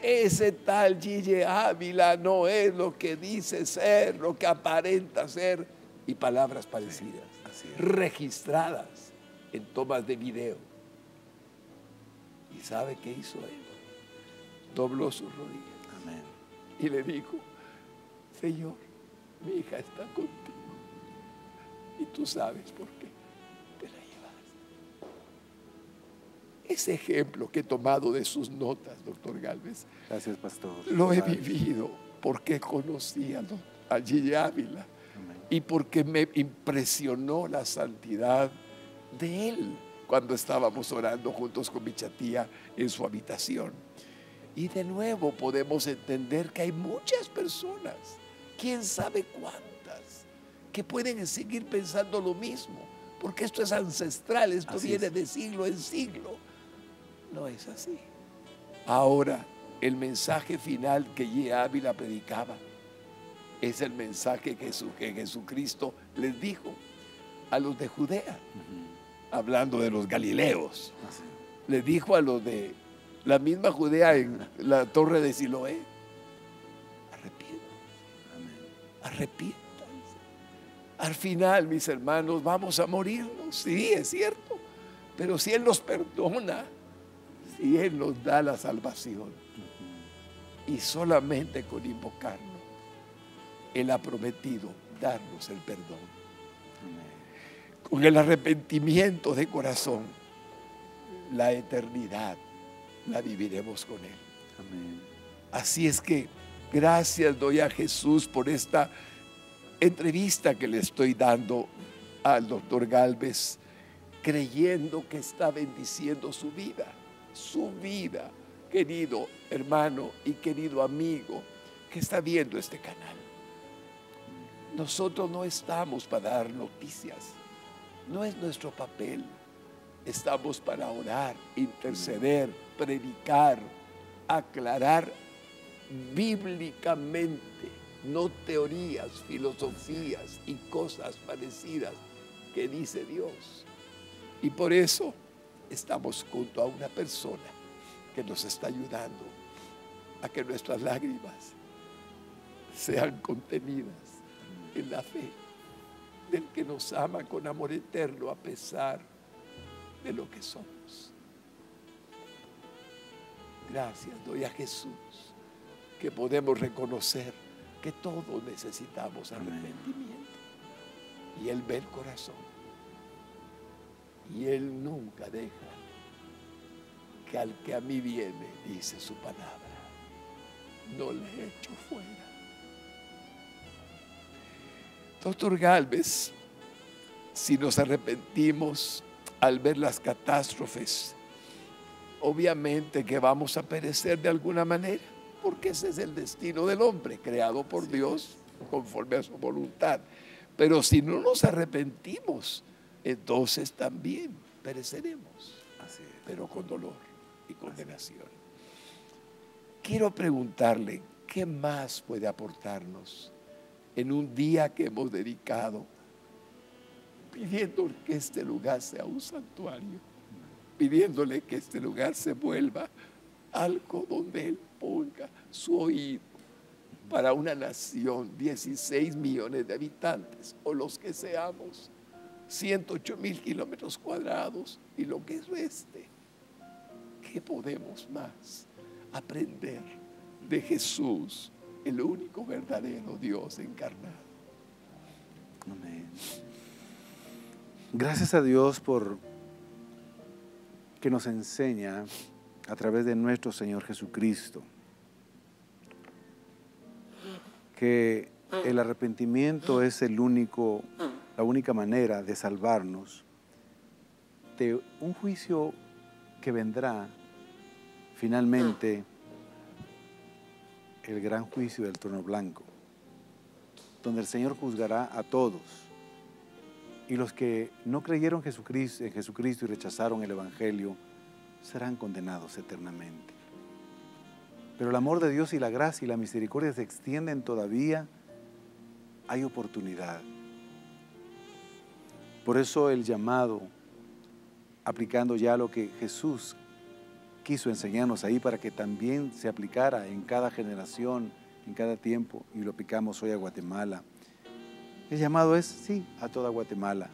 Ese tal Gille Ávila no es lo que dice ser, lo que aparenta ser, y palabras parecidas, sí, registradas en tomas de video. ¿Y sabe qué hizo él? Dobló sus rodillas. Amén. Y le dijo: Señor, mi hija está contigo y tú sabes por qué te la llevaste. Ese ejemplo que he tomado de sus notas, doctor Gálvez, gracias, pastor, lo he vivido porque conocí a Gille Ávila. Amén. Y porque me impresionó la santidad de él cuando estábamos orando juntos con mi tía en su habitación. Y de nuevo podemos entender que hay muchas personas, quién sabe cuántas, que pueden seguir pensando lo mismo, porque esto es ancestral, esto así viene de siglo en siglo. No es así. Ahora, el mensaje final que Gille Ávila predicaba es el mensaje que Jesucristo les dijo a los de Judea, hablando de los galileos. Les dijo a los de la misma Judea en la torre de Siloé: arrepiéntanse. Al final, mis hermanos, vamos a morirnos. Sí, es cierto. Pero si Él nos perdona, si Él nos da la salvación, y solamente con invocarnos, Él ha prometido darnos el perdón. Con el arrepentimiento de corazón, la eternidad la viviremos con Él. Amén. Así es que gracias doy a Jesús por esta entrevista que le estoy dando al doctor Gálvez, creyendo que está bendiciendo su vida, querido hermano y querido amigo que está viendo este canal. Nosotros no estamos para dar noticias, no es nuestro papel. Estamos para orar, interceder, predicar, aclarar bíblicamente, no teorías, filosofías y cosas parecidas que dice Dios. Y por eso estamos junto a una persona que nos está ayudando a que nuestras lágrimas sean contenidas en la fe del que nos ama con amor eterno a pesar de lo que somos. Gracias doy a Jesús que podemos reconocer que todos necesitamos arrepentimiento. Y Él ve el corazón. Y Él nunca deja que al que a mí viene, dice su palabra, no le echo fuera. Doctor Gálvez, si nos arrepentimos al ver las catástrofes, obviamente que vamos a perecer de alguna manera, porque ese es el destino del hombre, creado por Dios conforme a su voluntad. Pero si no nos arrepentimos, entonces también pereceremos, pero con dolor y condenación. Quiero preguntarle, ¿qué más puede aportarnos en un día que hemos dedicado pidiendo que este lugar sea un santuario, pidiéndole que este lugar se vuelva algo donde Él ponga su oído para una nación, 16 millones de habitantes, o los que seamos, 108,000 kilómetros cuadrados y lo que reste? ¿Qué podemos más aprender de Jesús, el único verdadero Dios encarnado? Amén. Gracias a Dios por que nos enseña a través de nuestro Señor Jesucristo que el arrepentimiento es el único la única manera de salvarnos de un juicio que vendrá finalmente, el gran juicio del trono blanco, donde el Señor juzgará a todos. Y los que no creyeron en Jesucristo y rechazaron el Evangelio serán condenados eternamente. Pero el amor de Dios y la gracia y la misericordia se extienden todavía. Hay oportunidad. Por eso el llamado, aplicando ya lo que Jesús quiso enseñarnos ahí para que también se aplicara en cada generación, en cada tiempo, y lo aplicamos hoy a Guatemala. El llamado es, sí, a toda Guatemala,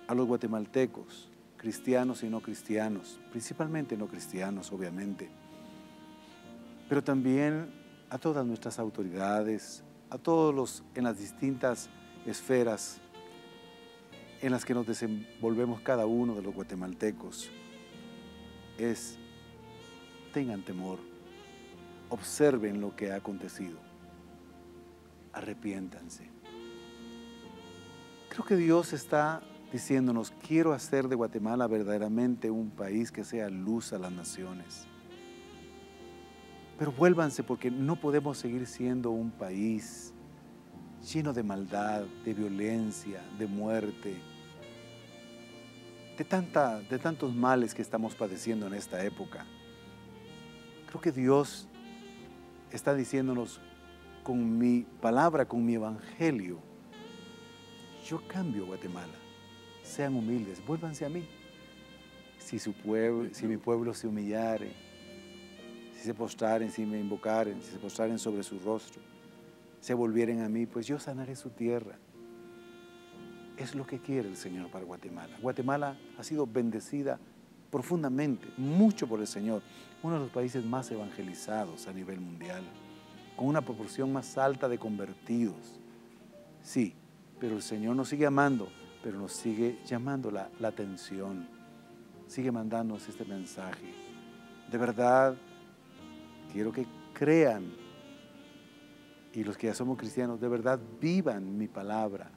a los guatemaltecos, cristianos y no cristianos, principalmente no cristianos, obviamente, pero también a todas nuestras autoridades, a todos los en las distintas esferas en las que nos desenvolvemos cada uno de los guatemaltecos. Tengan temor, observen lo que ha acontecido, arrepiéntanse. Creo que Dios está diciéndonos, quiero hacer de Guatemala verdaderamente un país que sea luz a las naciones. Pero vuélvanse, porque no podemos seguir siendo un país lleno de maldad, de violencia, de muerte, de tantos males que estamos padeciendo en esta época. Creo que Dios está diciéndonos con mi palabra, con mi evangelio, yo cambio Guatemala. Sean humildes, vuélvanse a mí. Si mi pueblo se humillare, si se postraren, si me invocaren, si se postraren sobre su rostro, se volvieren a mí, pues yo sanaré su tierra. Es lo que quiere el Señor para Guatemala. Guatemala ha sido bendecida profundamente, mucho por el Señor. Uno de los países más evangelizados a nivel mundial, con una proporción más alta de convertidos. Sí, pero el Señor nos sigue amando, pero nos sigue llamando la atención. Sigue mandándonos este mensaje. De verdad, quiero que crean, y los que ya somos cristianos, de verdad vivan mi palabra.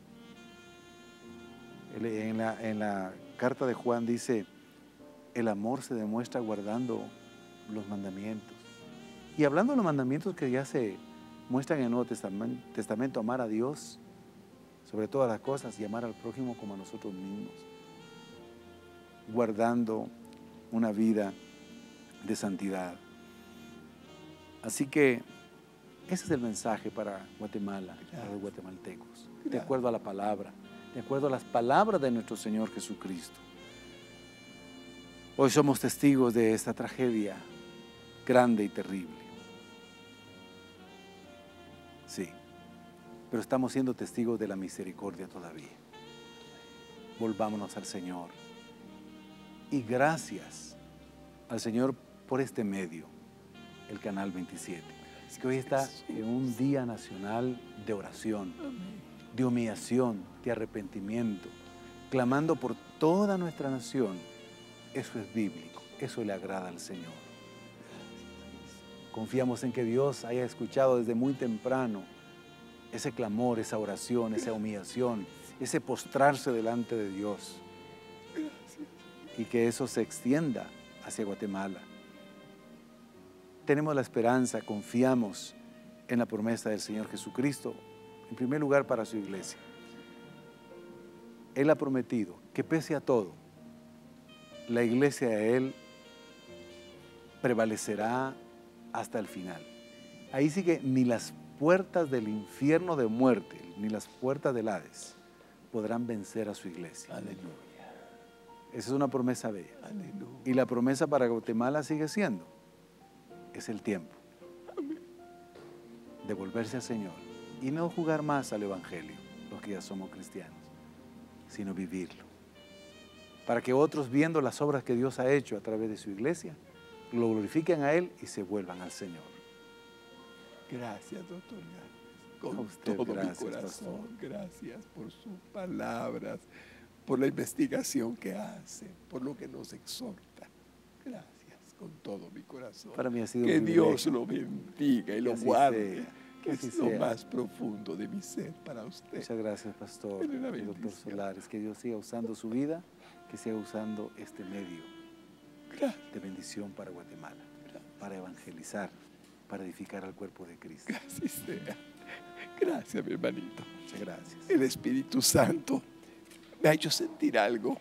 En la carta de Juan dice, el amor se demuestra guardando los mandamientos. Y hablando de los mandamientos que ya se muestran en el Nuevo Testamento, amar a Dios sobre todas las cosas y amar al prójimo como a nosotros mismos, guardando una vida de santidad. Así que ese es el mensaje para Guatemala, para los guatemaltecos, de acuerdo a la palabra, de acuerdo a las palabras de nuestro Señor Jesucristo. Hoy somos testigos de esta tragedia grande y terrible. Sí, pero estamos siendo testigos de la misericordia todavía. Volvámonos al Señor. Y gracias al Señor por este medio, el Canal 27. Es que hoy está en un día nacional de oración, de humillación, de arrepentimiento, clamando por toda nuestra nación. Eso es bíblico, eso le agrada al Señor. Confiamos en que Dios haya escuchado desde muy temprano ese clamor, esa oración, esa humillación, ese postrarse delante de Dios. Y que eso se extienda hacia Guatemala. Tenemos la esperanza, confiamos en la promesa del Señor Jesucristo, en primer lugar para su iglesia. Él ha prometido que pese a todo, la iglesia de Él prevalecerá hasta el final. Ahí sí que ni las puertas del infierno de muerte, ni las puertas del Hades podrán vencer a su iglesia. Aleluya. Esa es una promesa bella. Aleluya. Y la promesa para Guatemala sigue siendo, es el tiempo de volverse al Señor y no jugar más al Evangelio, los que ya somos cristianos, sino vivirlo. Para que otros, viendo las obras que Dios ha hecho a través de su iglesia, lo glorifiquen a Él y se vuelvan al Señor. Gracias, doctor Gámez. Con A usted, todo gracias, mi corazón. pastor. Gracias por sus palabras, por la investigación que hace, por lo que nos exhorta. Gracias, con todo mi corazón. Para mí ha sido que un Dios privilegio. lo bendiga y Que lo así guarde. sea. Que así es lo sea. más profundo de mi ser para usted. Muchas gracias, pastor Dele la y doctor bendición. Solares. Que Dios siga usando su vida, que siga usando este medio Gracias. de bendición para Guatemala, para evangelizar, para edificar al cuerpo de Cristo. Que así sea. Gracias, mi hermanito. Muchas gracias. El Espíritu Santo me ha hecho sentir algo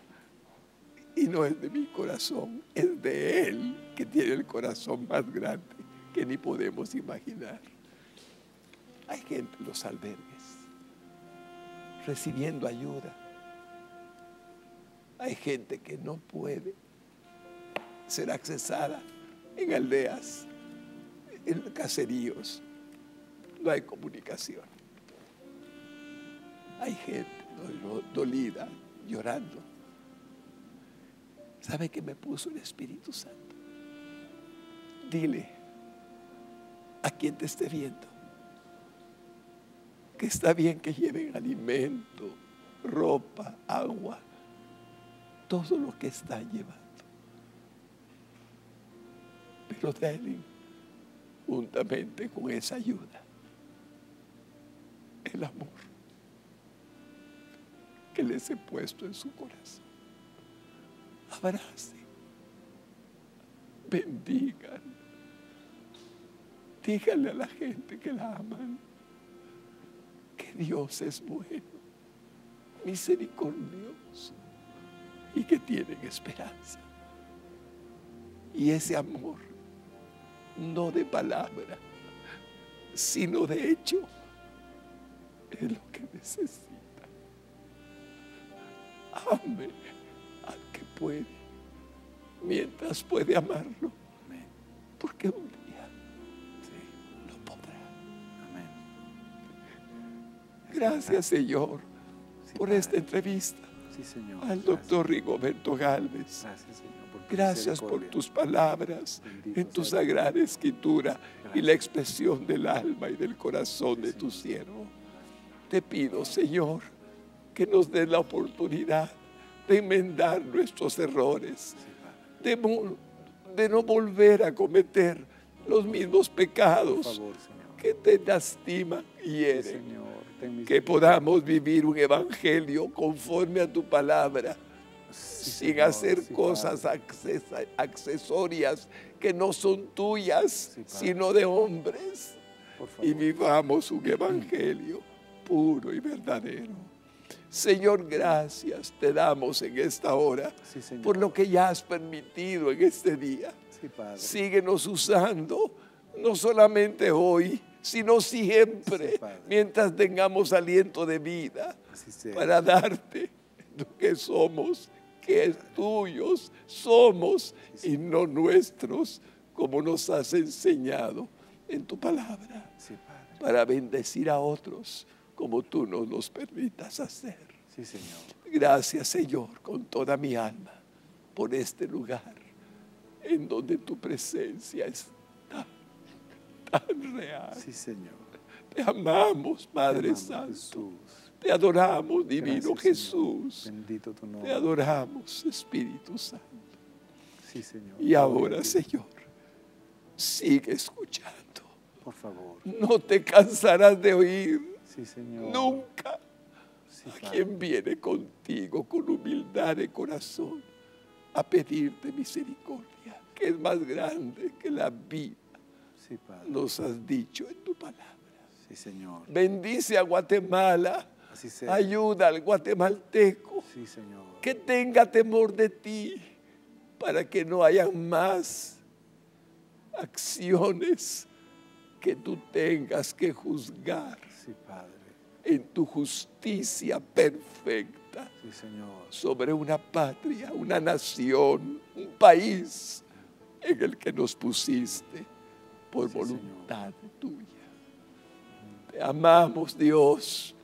y no es de mi corazón, es de Él, que tiene el corazón más grande que ni podemos imaginar. Hay gente en los albergues recibiendo ayuda. Hay gente que no puede ser accesada en aldeas, en caseríos. No hay comunicación. Hay gente dolida, llorando. ¿Sabe qué me puso el Espíritu Santo? Dile a quien te esté viendo que está bien que lleven alimento, ropa, agua, todo lo que está llevando. Pero denle juntamente con esa ayuda el amor que les he puesto en su corazón. Abrace, bendigan, díganle a la gente que la aman que Dios es bueno, misericordioso y que tienen esperanza. Y ese amor, no de palabra, sino de hecho, es lo que necesita. Ame al que puede, mientras puede amarlo, porque un día lo podrá. Amén. Gracias, Señor, Sí, por Padre. esta entrevista Sí, Señor. al doctor Rigoberto Galvez. Gracias, Señor. Por tu Gracias por misericordia. tus palabras Bendito en tu sea tu sagrada nombre. escritura y Gracias. la expresión del alma y del corazón de tu siervo. Te pido, Señor, que nos des la oportunidad de enmendar nuestros errores, de no volver a cometer los mismos Por pecados favor, Señor. que te lastiman y Sí, hieren. Señor. Ten Que misericordia. podamos vivir un evangelio conforme a tu palabra, Sí, sin Señor. hacer Sí, cosas Padre. accesorias que no son tuyas, Sí, Padre. sino de hombres. Por favor. Y vivamos un evangelio puro y verdadero. Señor, gracias te damos en esta hora Sí, Señor. por lo que ya has permitido en este día. Sí, Padre. Síguenos usando, no solamente hoy, sino siempre, Sí, Padre. mientras tengamos aliento de vida, Así sea. para darte lo que somos, que es tuyos somos y no nuestros, como nos has enseñado en tu palabra, Sí, Padre. para bendecir a otros como tú nos los permitas hacer. Sí, Señor. Gracias, Señor, con toda mi alma, por este lugar en donde tu presencia es tan real. Sí, Señor. Te amamos, Padre Te amamos, Santo. Jesús. Te adoramos, Divino Gracias, Señor. Jesús. Bendito tu nombre. Te adoramos, Espíritu Santo. Sí, Señor. Y ahora, Gloria a ti. Señor, sigue escuchando. Por favor. No te cansarás de oír Sí, Señor. nunca Sí, a Padre. quien viene contigo con humildad de corazón a pedirte misericordia, que es más grande que la vida. Sí, Padre. Nos has dicho en tu palabra. Sí, Señor. Bendice a Guatemala. Así sea. Ayuda al guatemalteco Sí, Señor. que tenga temor de ti para que no haya más acciones que tú tengas que juzgar Sí, Padre. en tu justicia perfecta Sí, Señor. sobre una patria, una nación, un país en el que nos pusiste por Sí, voluntad tuya. Te amamos, Dios,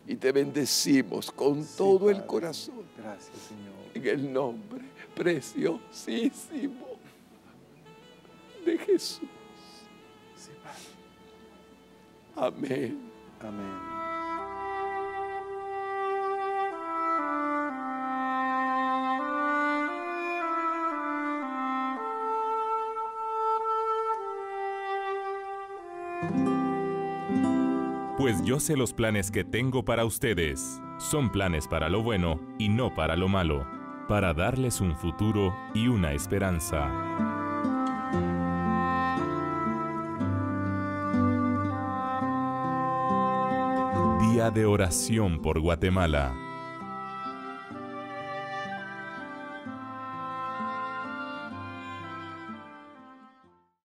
y te bendecimos con Sí, todo el Padre. corazón Gracias, Señor. en el nombre preciosísimo de Jesús. Sí, Padre. Amén. Amén. Pues yo sé los planes que tengo para ustedes. Son planes para lo bueno y no para lo malo, para darles un futuro y una esperanza. Día de oración por Guatemala.